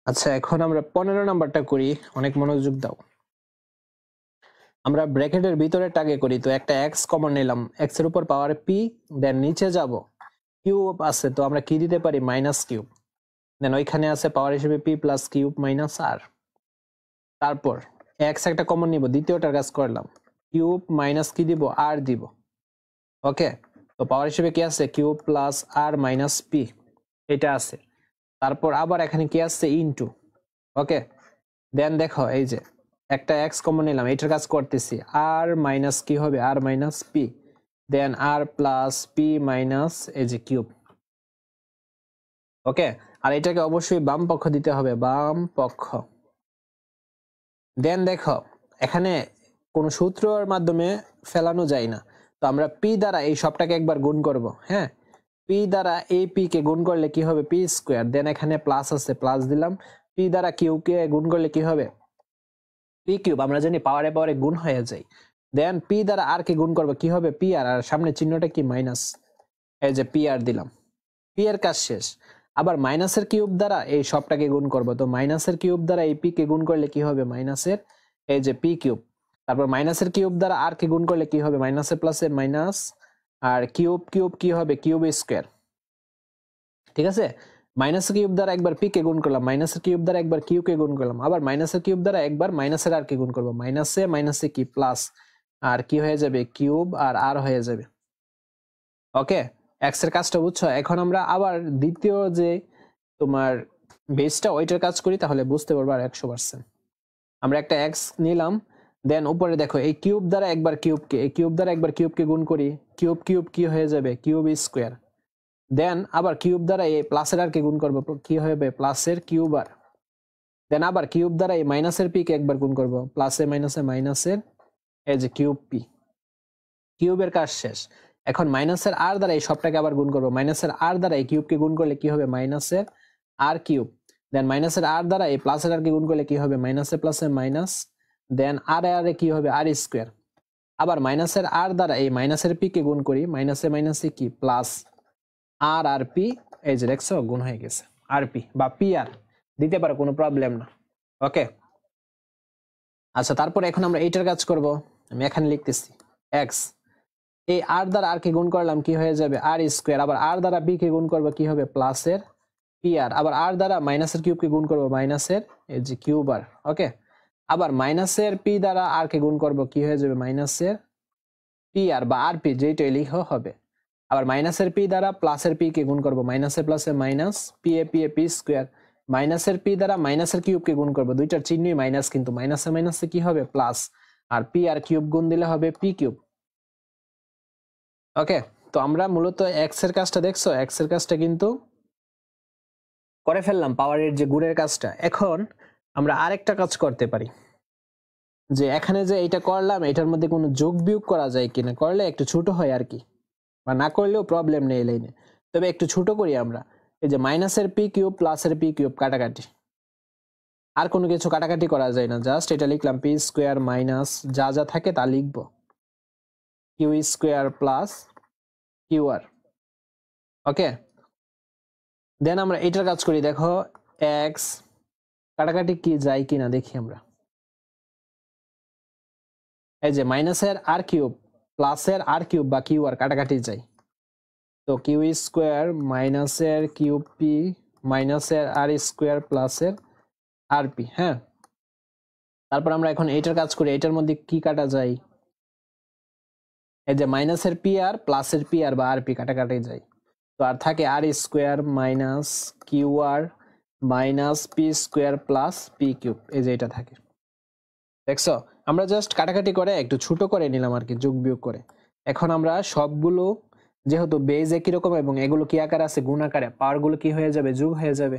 আচ্ছা, এখন আমরা 15 নাম্বারটা করি, অনেক মনোযোগ দাও। আমরা ব্র্যাকেটের ভিতরেরটাকে করি, তো একটা x কমন নিলাম, x এর উপর পাওয়ার p, দেন নিচে যাব, কিউব আছে তো আমরা কি দিতে পারি, মাইনাস কিউব, দেন ওইখানে আছে পাওয়ার হিসেবে p plus cube minus r, তারপর x একটা কমন নিব, দ্বিতীয়টার কাজ করলাম, কিউব মাইনাস কি দিব, r দিব। ওকে, তো পাওয়ার হিসেবে কি আছে, cube plus r minus p, এটা আছে। তারপর আবার এখানে কি আছে, ইনটু। ওকে, দেন দেখো এই যে একটা x কমন নিলাম, এটার কাজ করতেছি, r মাইনাস কি হবে, r মাইনাস p, দেন r প্লাস p মাইনাস এই যে কিউব। ওকে, আর এটাকে অবশ্যই বাম পক্ষ দিতে হবে, বাম পক্ষ। দেন দেখো এখানে কোন সূত্রের মাধ্যমে ফেলানো যায় না, তো আমরা p দ্বারা এই সবটাকে একবার গুণ করব। হ্যাঁ, p দ্বারা এই p কে গুণ করলে কি হবে, p স্কয়ার, দেন এখানে প্লাস আছে, প্লাস দিলাম, p দ্বারা q কে গুণ করলে কি হবে, p কিউব, আমরা জানি পাওয়ারে পাওয়ারে গুণ হয়ে যায়। দেন p দ্বারা r কে গুণ করব, কি হবে, p r, আর সামনে চিহ্নটা কি, মাইনাস, এই যে p r দিলাম, p এর কাজ শেষ। আবার মাইনাসের কিউব দ্বারা এই সবটাকে গুণ করব, তো মাইনাসের কিউব দ্বারা এই p কে গুণ করলে কি হবে, মাইনাসের এই যে p কিউব। তারপর মাইনাসের কিউব দ্বারা r কে গুণ করলে কি হবে, মাইনাসের প্লাসের মাইনাস, আর কিউব কিউব কি হবে, কিউব স্কয়ার। ঠিক আছে, মাইনাসের কিউব দ্বারা একবার p কে গুণ করলাম, মাইনাসের কিউব দ্বারা একবার q কে গুণ করলাম, আবার মাইনাসের কিউব দ্বারা একবার মাইনাসের r কে গুণ করব, মাইনাসে মাইনাসে কি প্লাস, আর কি হয়ে যাবে, কিউব, আর r হয়ে যাবে। ওকে, x এর কাজটা বুঝছো। এখন আমরা আবার দ্বিতীয় যে তোমার বেসটা ওইটার কাজ করি, তাহলে বুঝতে পারবে আর 100%। আমরা একটা x নিলাম, দেন উপরে দেখো এই কিউব দ্বারা একবার কিউবকে, এই কিউব দ্বারা একবার কিউবকে গুণ করি, কিউব কিউব কি হয়ে যাবে, কিউব স্কয়ার। দেন আবার কিউব দ্বারা এই প্লাসের আর কে গুণ করব, কি হবে, প্লাসের কিউব আর। দেন আবার কিউব দ্বারা এই মাইনাসের পি কে একবার গুণ করব, প্লাসে মাইনাসে মাইনাসের এই যে কিউব পি, কিউবের কাজ শেষ। এখন মাইনাসের আর দ্বারা এই সবটাকে আবার গুণ করব, মাইনাসের আর দ্বারা এই কিউবকে গুণ করলে কি হবে, মাইনাসের আর কিউব। দেন মাইনাসের আর দ্বারা এই প্লাসের আর কে গুণ করলে কি হবে, মাইনাসে প্লাসে মাইনাস, দেন আর আর কি হবে, আর স্কয়ার। আবার মাইনাসের আর দ্বারা এই মাইনাসের পি কে গুণ করি, মাইনাসে মাইনাসে কি প্লাস, আর আর পি, এই যে দেখছো গুণ হয়ে গেছে, আর পি বা পি আর দিতে পারো, কোনো প্রবলেম না। ওকে, আচ্ছা, তারপর এখন আমরা এইটার কাজ করব, আমি এখানে লিখতেছি এক্স, এই আর দ্বারা আর কে গুণ করলাম, কি হয়ে যাবে, আর স্কয়ার। আবার আর দ্বারা বি কে গুণ করবো, কি হবে, প্লাসের পি আর। আবার আর দ্বারা মাইনাসের কিউব কে গুণ করবো, মাইনাসের এই যে কিউব আর। ওকে, আবার মাইনাসের পি দ্বারা আর কে গুণ করবো, কি হয়ে যাবে, মাইনাসের পি আর বা আর পি, যেইটাই লিখো হবে। আবার মাইনাসের পি দ্বারা প্লাসের পি কে গুণ করবো, মাইনাসে প্লাসে minus, P A P square. মাইনাসের পি দ্বারা মাইনাসের কিউব কে গুণ করবো, দুইটার চিহ্নই মাইনাস, কিন্তু মাইনাসে মাইনাসে কি হবে, প্লাস, আর পি আর কিউব গুণ দিলে হবে পি কিউব। ওকে, তো আমরা মূলত এক্স এর কাজটা দেখছো, এক্স এর কাজটা কিন্তু করে ফেললাম, পাওয়ারের যে গুণের কাজটা। এখন আমরা আরেকটা কাজ করতে পারি, যে এখানে যে এটা করলাম, এটার মধ্যে কোনো যোগ বিয়োগ করা যায় কিনা, করলে একটু ছোট হয় আর কি, বা না করলেও প্রবলেম নেই এই লাইনে, তবে একটু ছোট করি আমরা। এই যে মাইনাসের পি কিউব প্লাসের পি কিউব কাটাকাটি, আর কোনো কিছু কাটাকাটি করা যায় না, জাস্ট এটা লিখলাম, পি স্কোয়ার মাইনাস যা যা থাকে তা লিখবো, কিউ স্কোয়ার প্লাস কিউ আর। ওকে, দেন আমরা এটার কাজ করি, দেখো এক্স কাটাকাটি কি যায় কিনা দেখি আমরা। এই যে মাইনাসের আর কিউব প্লাসের আর কিউব বা কিউ আর কাটাকাটি যায়, তো কিউ স্কোয়ার মাইনাসের কিউব পি মাইনাসের আর স্কোয়ার প্লাসের আর পি। হ্যাঁ, তারপর আমরা এখন এটার কাজ করি, এটার মধ্যে কি কাটা যায়, এই যে মাইনাসের পি আর প্লাসের পি আর বা আর পি কাটাকাটি যায়, তো আর থাকে r square minus q r minus p square plus p cube, এই যে এটা থাকে। দেখছো, আমরা জাস্ট কাটাকাটি করে একটু ছোট করে নিলাম আর কি, যোগ বিয়োগ করে। এখন আমরা সবগুলো, যেহেতু বেজ একই রকম এবং এগুলো কি আকারে আছে, গুণ আকারে, পাওয়ার গুলো কি হয়ে যাবে, যোগ হয়ে যাবে।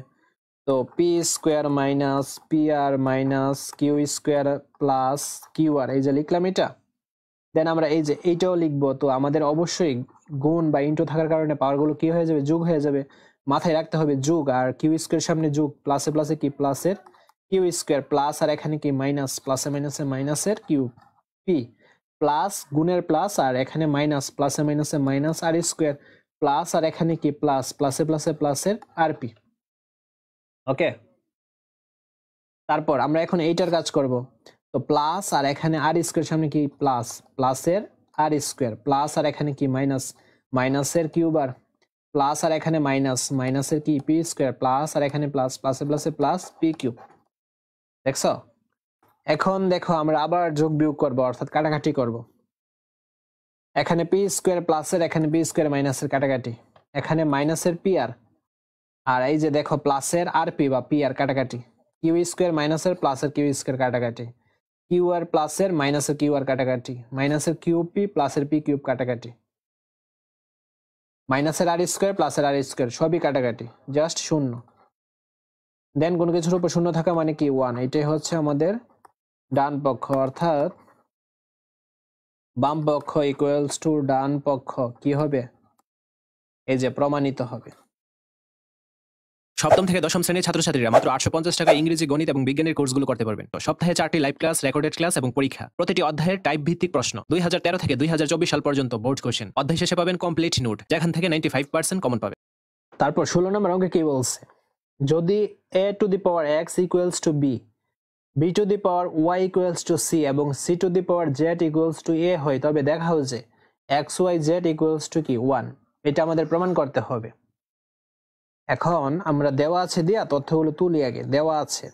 তো p square minus p r minus q square plus q r, এই যে লিখলাম এটা। দেন আমরা এই যে এইটাও লিখবো, তো আমাদের অবশ্যই গুণ বা ইন্টু থাকার কারণে পাওয়ার গুলো কি হয়ে যাবে, যোগ হয়ে যাবে। মাথায় রাখতে হবে যোগ, আর কিউ স্কোয়ার সামনে যোগ, প্লাসে প্লাসে কি প্লাসের কিউ স্কোয়ার প্লাস, আর এখানে কি মাইনাস, প্লাসে মাইনাসে মাইনাসের কিউ পি প্লাস, গুণের প্লাস, আর এখানে মাইনাস, প্লাসে মাইনাসে মাইনাস আর স্কোয়ার প্লাস, আর এখানে কি প্লাস, প্লাসে প্লাসে প্লাসের আর পি। ওকে, তারপর আমরা এখন এইটার কাজ করব। তো প্লাস আর এখানে আর স্কোয়ার সামনে কি প্লাস, প্লাসের আর স্কোয়ার, প্লাস আর এখানে কি মাইনাস, মাইনাসের কিউব আর প্লাস আর এখানে মাইনাস, মাইনাসের কি পি স্কোয়ার, প্লাস আর এখানে প্লাস, প্লাসে প্লাসে প্লাস পি কিউব। দেখছো? এখন দেখো আমরা আবার যোগ বিয়োগ করব, অর্থাৎ কাটাকাটি করব। এখানে পি স্কোয়ার প্লাসের, এখানে পি স্কোয়ার মাইনাসের কাটাকাটি, এখানে মাইনাসের পি আর, আর এই যে দেখো প্লাসের আর পি বা পি আর কাটাকাটি, কিউ স্কোয়ার মাইনাসের প্লাসের কিউ স্কোয়ার কাটাকাটি, কিউ আর প্লাসের মাইনাসের কিউ আর কাটাকাটি, মাইনাসের কিউ পি প্লাসের পি কিউব কাটাকাটি, মাইনাসের আর স্কোয়ার প্লাসের আর স্কোয়ার সবই কাটাকাটি, জাস্ট শূন্য। দেন কোনো কিছুর উপর শূন্য থাকা মানে কি ওয়ান। এটাই হচ্ছে আমাদের ডান পক্ষ, অর্থাৎ বাম পক্ষ ইকুয়ালস টু ডান পক্ষ কি হবে, এই যে প্রমাণিত হবে। সপ্তম থেকে দশম শ্রেণীর ছাত্রছাত্রীরা মাত্র 850 টাকা ইংরেজি, গণিত এবং বিজ্ঞানের কোর্সগুলো করতে পারবেন। তো সপ্তাহে 4টি লাইভ ক্লাস, রেকর্ডেড ক্লাস এবং পরীক্ষা। প্রতিটি অধ্যায়ের টাইপ ভিত্তিক প্রশ্ন। 2013 থেকে 2024 সাল পর্যন্ত বোর্ড কোশ্চেন। অধ্যায় শেষে পাবেন কমপ্লিট নোট, যেখান থেকে 95% কমন পাবেন। তারপর 16 নম্বর অঙ্কে কি বলছে, যদি a to the power x equals to b, b to the power y equals to c এবং c to the power z equals to a হয়, তবে দেখাও যে x y z equals to কি 1। এটা আমাদের প্রমাণ করতে হবে। এখন আমরা দেওয়া আছে দিয়া তথ্যগুলো তুলি আগে। দেওয়া আছে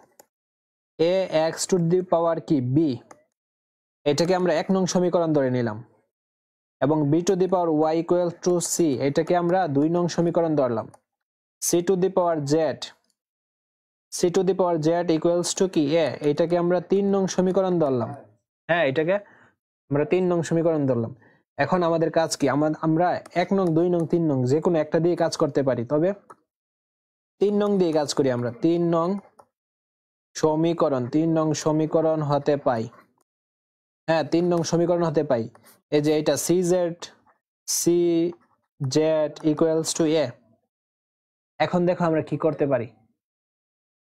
a x টু দি পাওয়ার কি b, এটাকে আমরা 1 নং সমীকরণ ধরে নিলাম, এবং b to the power y equals to c এটাকে আমরা 2 নং সমীকরণ ধরলাম, c to the power z, c to the power z equals to কি a, এটাকে আমরা 3 নং সমীকরণ ধরলাম। হ্যাঁ, এটাকে আমরা 3 নং সমীকরণ ধরলাম। এখন আমাদের কাজ কি, আমরা 1 নং 2 নং 3 নং যে কোনো একটা দিয়ে কাজ করতে পারি, তবে 3 নং দিয়ে কাজ করি আমরা। 3 নং সমীকরণ, 3 নং সমীকরণ হতে পাই, হ্যাঁ 3 নং সমীকরণ হতে পাই এই যে এটা cz ইকুয়ালস টু a। এখন দেখো আমরা কি করতে পারি,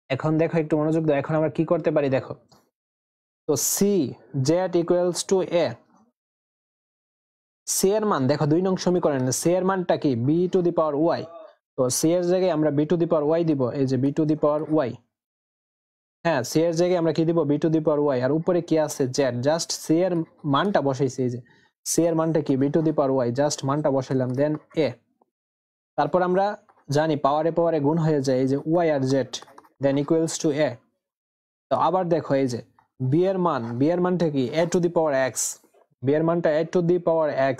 এখন দেখো একটু মনোযোগ দাও, এখন আমরা কি করতে পারি দেখো। তো cz equals to a, c এর মান দেখো 2 নং সমীকরণে c এর মানটা কি b to the power y, তো c এর জায়গায় আমরা b to the power y দিব, এই যে b to the power y। হ্যাঁ, c এর জায়গায় আমরা কি দিব, b to the power y, আর উপরে কি আছে z, জাস্ট c এর মানটা বসাইছি, এই যে c এর মানটা কি b to the power y, just মানটা বসাইলাম, দেন a। তারপর আমরা জানি পাওয়ারে পাওয়ারে গুণ হয়ে যায়, এই যে y আর z, then equals to a। তো আবার দেখো এই যে b এর মানটা কি a to the power x, b এর মানটা a to the power x।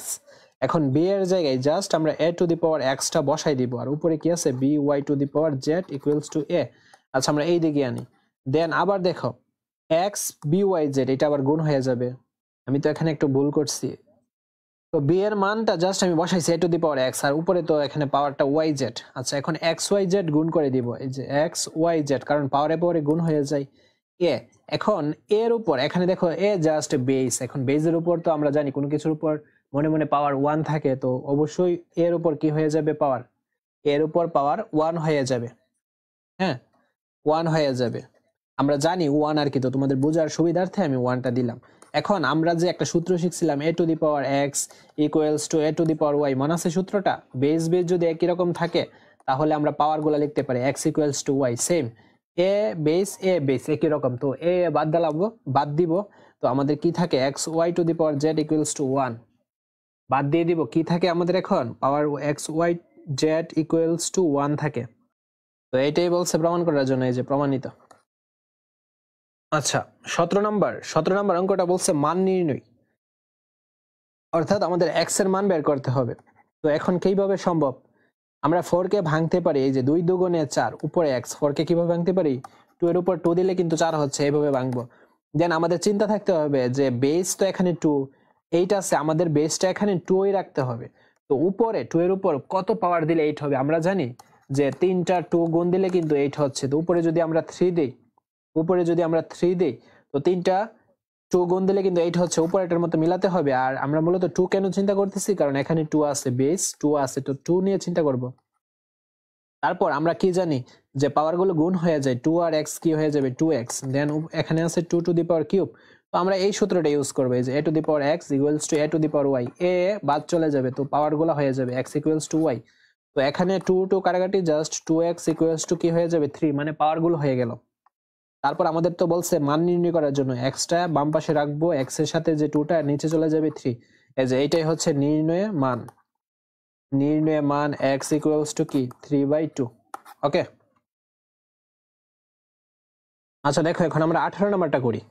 এখন b এর জায়গায় জাস্ট আমরা a to the power x টা বসাই দিব, আর উপরে কি আছে b y to the power z equals to a। আচ্ছা আমরা এই দিকে আনি, দেন আবার দেখো x b y z, এটা আবার গুণ হয়ে যাবে। আমি তো এখানে একটু ভুল করছি, তো b এর মানটা জাস্ট আমি বসাইছি a to the power x, আর উপরে তো এখানে পাওয়ারটা y z। আচ্ছা এখন x y z গুণ করে দিব, এই যে x y z, কারণ পাওয়ারে পাওয়ারে গুণ হয়ে যায় a। এখন এর উপর এখানে দেখো a জাস্ট বেস, এখন বেসের উপর তো আমরা জানি কোনো কিছুর উপর মনে মনে পাওয়ার 1 থাকে, তো অবশ্যই এর উপর কি হয়ে যাবে, পাওয়ার, এর উপর পাওয়ার 1 হয়ে যাবে। হ্যাঁ 1 হয়ে যাবে, আমরা জানি 1 আর কি, তো তোমাদের বোঝার সুবিধার্থে আমি 1টা দিলাম। এখন আমরা যে একটা সূত্র শিখছিলাম a to the power x equals to a to the power y, মনে আছে সূত্রটা? বেস যদি একই রকম থাকে তাহলে আমরা পাওয়ার গুলা লিখতে পারি x equals to y, same a base একই রকম, তো a বাদ দিব, তো আমাদের কি থাকে x y to the power z equals to 1, বাদ দিয়ে দিব, কি থাকে আমাদের এখন পাওয়ার x y z equals to 1 থাকে। তো এটাই বলছে প্রমাণ করার জন্য, এই যে প্রমাণিত। আচ্ছা 17 নম্বর অঙ্কটা বলছে মান নির্ণয়, অর্থাৎ আমাদের x এর মান বের করতে হবে। তো এখন কিভাবে সম্ভব, আমরা 4 কে ভাঙতে পারি, এই যে 2 দুগুণে 4 উপরে x, 4 কে কিভাবে ভাঙতে পারি, 2 এর উপর 2 দিলে কিন্তু 4 হচ্ছে, এইভাবে ভাঙবো। দেন আমাদের চিন্তা থাকতে হবে যে বেস তো এখানে 2, এইটা আছে, আমাদের বেসটা এখানে 2ই রাখতে হবে। তো উপরে 2 এর উপর কত পাওয়ার দিলে 8 হবে, আমরা জানি যে 3টা 2 গুণ দিলে কিন্তু 8 হচ্ছে। তো উপরে যদি আমরা 3 দেই, তো 3টা 2 গুণ দিলে কিন্তু 8 হচ্ছে, উপরেটার মতো মিলাতে হবে। আর আমরা মূলত 2 কেন চিন্তা করতেছি, কারণ এখানে 2 আছে, বেস 2 আছে, তো 2 নিয়ে চিন্তা করব। তারপর আমরা কি জানি যে পাওয়ার গুলো গুণ হয়ে যায়, 2 আর x কি হয়ে যাবে 2x, দেন এখানে আছে 2 টু দি পাওয়ার কিউব। তো আমরা এই সূত্রটা ইউজ করব, এই যে a to the power x equals to a to the power y, a বাদ চলে যাবে, তো পাওয়ার গুলো হয়ে যাবে x ইকুয়ালস টু y। তো এখানে 2 কাটাকাটি, জাস্ট 2x ইকুয়ালস টু কি হয়ে যাবে 3, মানে পাওয়ার গুলো হয়ে গেল। তারপর আমাদের তো বলছে মান নির্ণয় করার জন্য এক্সটা বাম পাশে রাখবো, এক্স এর সাথে যে 2টা নিচে চলে যাবে 3। এই যে এইটাই হচ্ছে নির্ণয় মান। নির্ণয় মান x ইকুয়ালস টু কি 3/2। ওকে, আচ্ছা দেখো এখন আমরা 18 নাম্বারটা করি।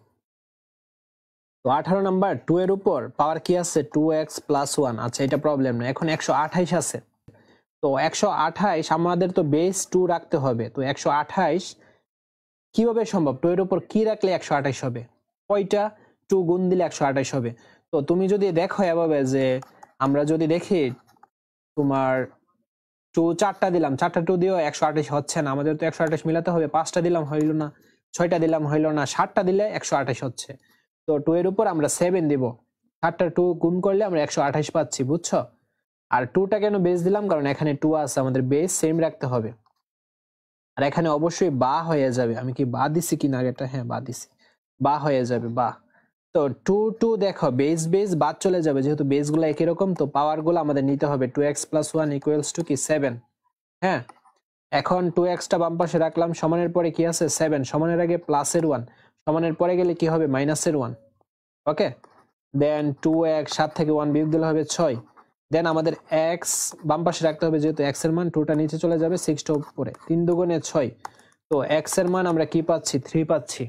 তো 18 নাম্বার 2 এর উপর পাওয়ার কি আছে 2x + 1। আচ্ছা এটা প্রবলেম না। এখন 128 আছে, তো 128 আমাদের তো বেস 2 রাখতে হবে। তো 128 কিভাবে সম্ভব? 2 এর উপর কি রাখলে 128 হবে? কয়টা 2 গুণ দিলে 128 হবে? তো তুমি যদি দেখো এভাবে যে আমরা যদি দেখি তোমার 2 4টা দিলাম, 4টা 2 দিয়েও 128 হচ্ছে না, আমাদের তো 128 মিলাতে হবে। 5টা দিলাম হইল না, 6টা দিলাম হইল না, 7টা দিলে 128 হচ্ছে। তো 2 এর উপর আমরা 7 দিব, 7টা 2 গুণ করলে আমরা 128 পাচ্ছি, বুঝছো? আর 2টা কেন বেস দিলাম? কারণ এখানে 2 আছে, আমাদের বেস সেম রাখতে হবে। আর এখানে অবশ্যই বা হয়ে যাবে। আমি কি বা দিছি কিনা এটা? হ্যাঁ বা দিছি, বা হয়ে যাবে বা। তো 2 2 দেখো বেস বেস বাদ চলে যাবে, যেহেতু বেস গুলো একই রকম। তো পাওয়ার গুলো আমাদের নিতে হবে 2x + 1 ইকুয়ালস টু কি 7। হ্যাঁ, এখন 2x টা বাম পাশে রাখলাম, সমানের পরে কি আছে 7, সমানের আগে প্লাসের 1, সমানের পরে গেলে কি হবে মাইনাসের 1। ওকে, দেন 2x 7 থেকে 1 বিয়োগ দিলে হবে 6। দেন আমাদের x বাম পাশে রাখতে হবে, যেহেতু x এর মান 2টা নিচে চলে যাবে, 6টা উপরে, 3 দুগুণে 6। তো x এর মান আমরা কি পাচ্ছি 3 পাচ্ছি।